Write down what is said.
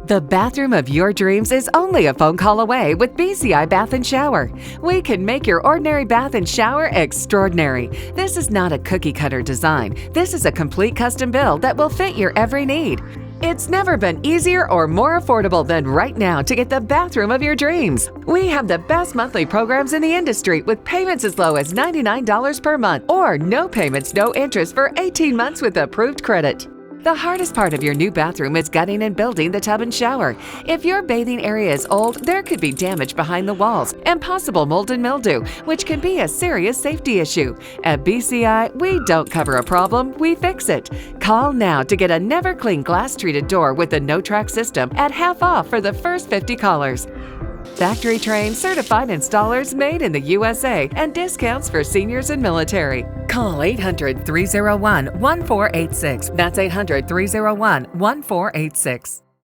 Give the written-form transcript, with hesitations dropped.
The bathroom of your dreams is only a phone call away with BCI Bath and Shower. We can make your ordinary bath and shower extraordinary. This is not a cookie-cutter design. This is a complete custom build that will fit your every need. It's never been easier or more affordable than right now to get the bathroom of your dreams. We have the best monthly programs in the industry with payments as low as $99 per month or no payments, no interest for 18 months with approved credit. The hardest part of your new bathroom is gutting and building the tub and shower. If your bathing area is old, there could be damage behind the walls and possible mold and mildew, which can be a serious safety issue. At BCI, we don't cover a problem, we fix it. Call now to get a never-clean glass-treated door with the no-track system at half off for the first 50 callers. Factory-trained, certified installers made in the USA and discounts for seniors and military. Call 800-301-1486. That's 800-301-1486.